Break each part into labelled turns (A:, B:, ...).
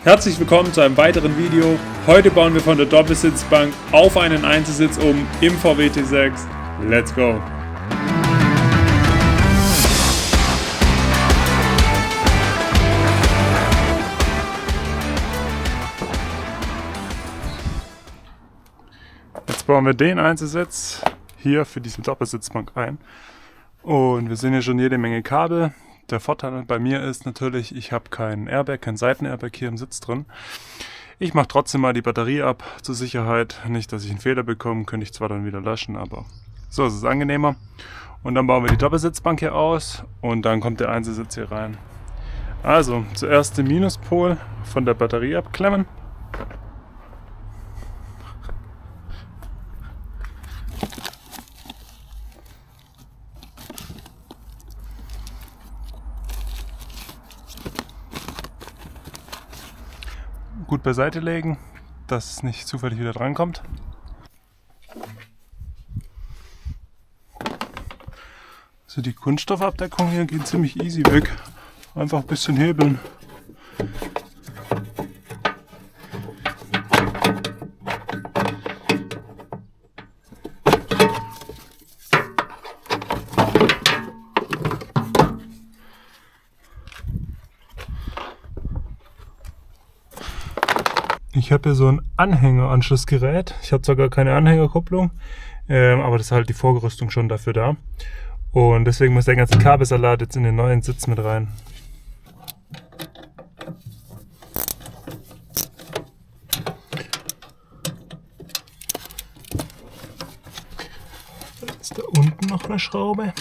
A: Herzlich willkommen zu einem weiteren Video. Heute bauen wir von der Doppelsitzbank auf einen Einzelsitz um im VW T6. Let's go! Jetzt bauen wir den Einzelsitz hier für diese Doppelsitzbank ein. Und wir sehen hier schon jede Menge Kabel. Der Vorteil bei mir ist natürlich, ich habe kein Airbag, kein Seitenairbag hier im Sitz drin. Ich mache trotzdem mal die Batterie ab, zur Sicherheit. Nicht, dass ich einen Fehler bekomme, könnte ich zwar dann wieder löschen, aber so ist es angenehmer. Und dann bauen wir die Doppelsitzbank hier aus und dann kommt der Einzelsitz hier rein. Also, zuerst den Minuspol von der Batterie abklemmen. Gut beiseite legen, dass es nicht zufällig wieder drankommt. So, die Kunststoffabdeckung hier geht ziemlich easy weg. Einfach ein bisschen hebeln. Ich habe hier so ein Anhängeranschlussgerät. Ich habe zwar gar keine Anhängerkupplung, aber das ist halt die Vorgerüstung schon dafür da. Und deswegen muss der ganze Kabelsalat jetzt in den neuen Sitz mit rein. Jetzt ist da unten noch eine Schraube.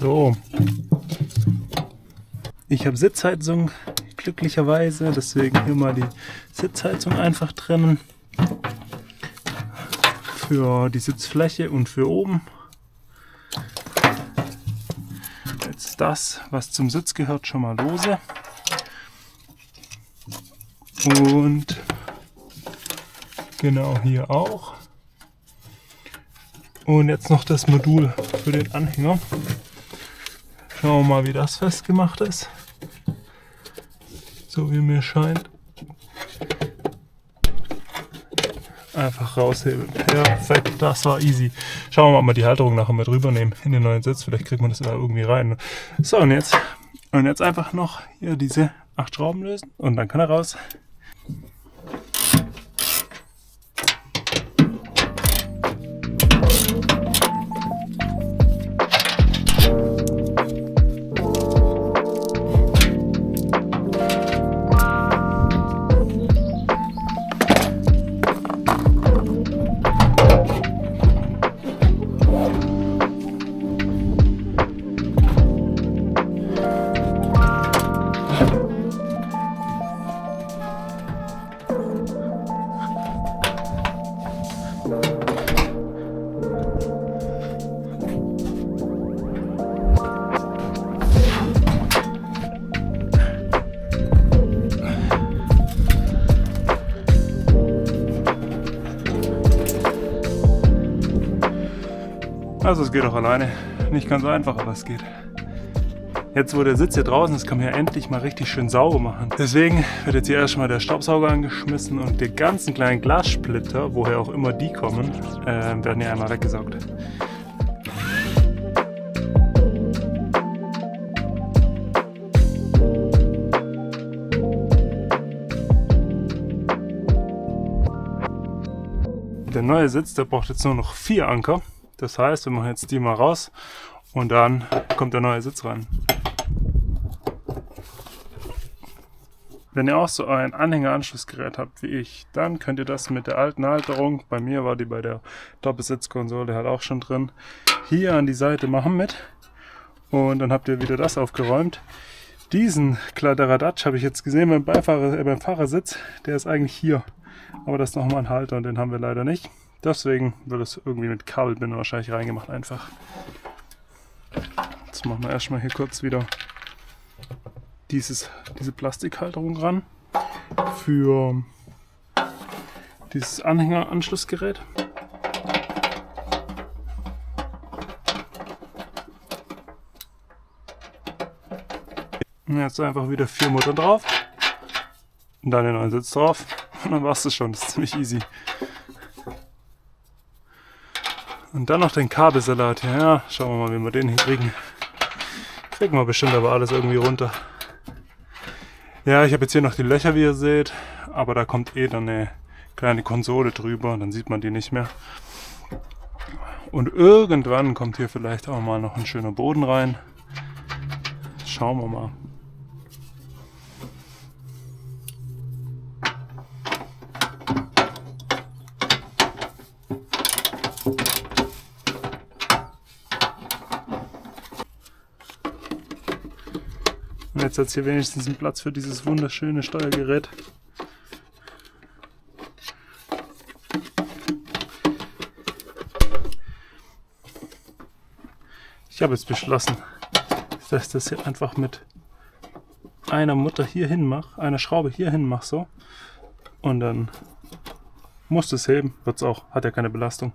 A: So, ich habe Sitzheizung, glücklicherweise, deswegen hier mal die Sitzheizung einfach trennen. Für die Sitzfläche und für oben. Jetzt das, was zum Sitz gehört, schon mal lose. Und genau hier auch. Und jetzt noch das Modul für den Anhänger. Schauen wir mal, wie das festgemacht ist. So wie mir scheint. Einfach raushebeln. Perfekt, das war easy. Schauen wir mal, ob wir die Halterung nachher mit rübernehmen in den neuen Sitz. Vielleicht kriegt man das da irgendwie rein. So, und jetzt einfach noch hier diese 8 Schrauben lösen und dann kann er raus. Also es geht auch alleine. Nicht ganz einfach, aber es geht. Jetzt, wo der Sitz hier draußen ist, kann man ja endlich mal richtig schön sauber machen. Deswegen wird jetzt hier erstmal der Staubsauger angeschmissen und die ganzen kleinen Glassplitter, woher auch immer die kommen, werden hier einmal weggesaugt. Der neue Sitz, der braucht jetzt nur noch 4 Anker. Das heißt, wir machen jetzt die mal raus und dann kommt der neue Sitz rein. Wenn ihr auch so ein Anhängeranschlussgerät habt wie ich, dann könnt ihr das mit der alten Halterung, bei mir war die bei der Doppelsitzkonsole halt auch schon drin, hier an die Seite machen mit und dann habt ihr wieder das aufgeräumt. Diesen Kladderadatsch habe ich jetzt gesehen beim Fahrersitz, der ist eigentlich hier, aber das ist nochmal ein Halter und den haben wir leider nicht. Deswegen wird es irgendwie mit Kabelbinder wahrscheinlich reingemacht einfach. Jetzt Jetzt machen wir erstmal hier kurz wieder diese Plastikhalterung ran für dieses Anhängeranschlussgerät. Und jetzt einfach wieder 4 Muttern drauf und dann den neuen Sitz drauf und dann war es das schon. Das ist ziemlich easy. Und dann noch den Kabelsalat hier. Ja, schauen wir mal, wie wir den hinkriegen. Kriegen wir bestimmt aber alles irgendwie runter. Ja, ich habe jetzt hier noch die Löcher, wie ihr seht, aber da kommt eh dann eine kleine Konsole drüber, dann sieht man die nicht mehr. Und irgendwann kommt hier vielleicht auch mal noch ein schöner Boden rein. Schauen wir mal. Und jetzt hat es hier wenigstens einen Platz für dieses wunderschöne Steuergerät. Ich habe jetzt beschlossen, dass ich das hier einfach mit einer Mutter hier hin mache, einer Schraube hier hin mache so. Und dann muss es heben, wird es auch, hat ja keine Belastung.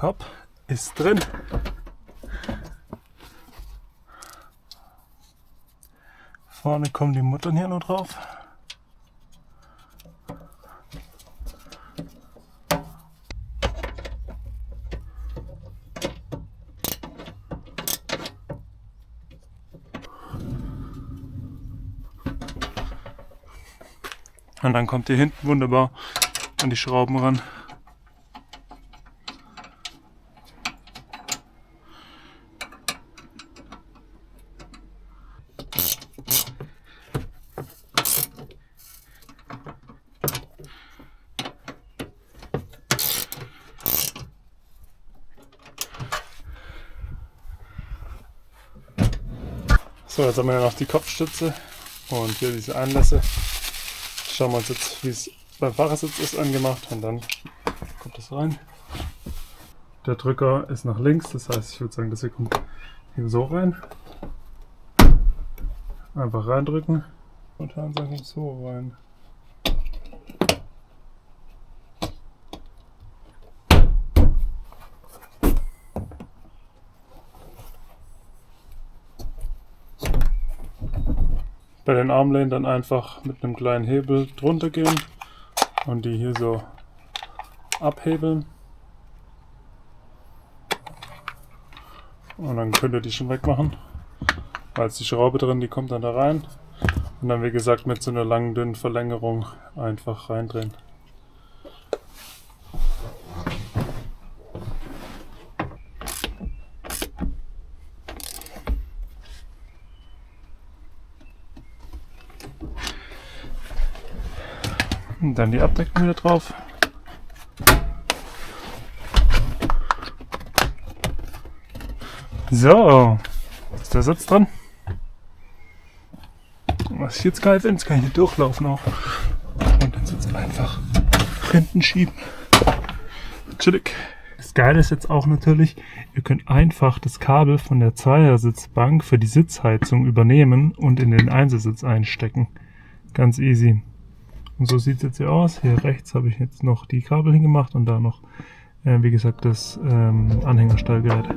A: Hopp, ist drin. Vorne kommen die Muttern hier noch drauf. Und dann kommt hier hinten wunderbar an die Schrauben ran. So, jetzt haben wir ja noch die Kopfstütze und hier diese Einlässe. Schauen wir uns jetzt, wie es beim Fahrersitz ist, angemacht und dann kommt das rein. Der Drücker ist nach links, das heißt, ich würde sagen, das hier kommt hier so rein. Einfach reindrücken und dann sagen wir so rein. Bei den Armlehnen dann einfach mit einem kleinen Hebel drunter gehen und die hier so abhebeln. Und dann könnt ihr die schon wegmachen. Da ist die Schraube drin, die kommt dann da rein. Und dann wie gesagt mit so einer langen, dünnen Verlängerung einfach reindrehen. Und dann die Abdeckung wieder drauf. So, ist der Sitz dran. Was ich jetzt geil finde, jetzt kann ich hier durchlaufen auch. Und den Sitz einfach hinten schieben. Chillig. Das Geile ist jetzt auch natürlich, ihr könnt einfach das Kabel von der Zweiersitzbank für die Sitzheizung übernehmen und in den Einzelsitz einstecken. Ganz easy. Und so sieht es jetzt hier aus. Hier rechts habe ich jetzt noch die Kabel hingemacht und da noch, wie gesagt, das Anhängersteuergerät.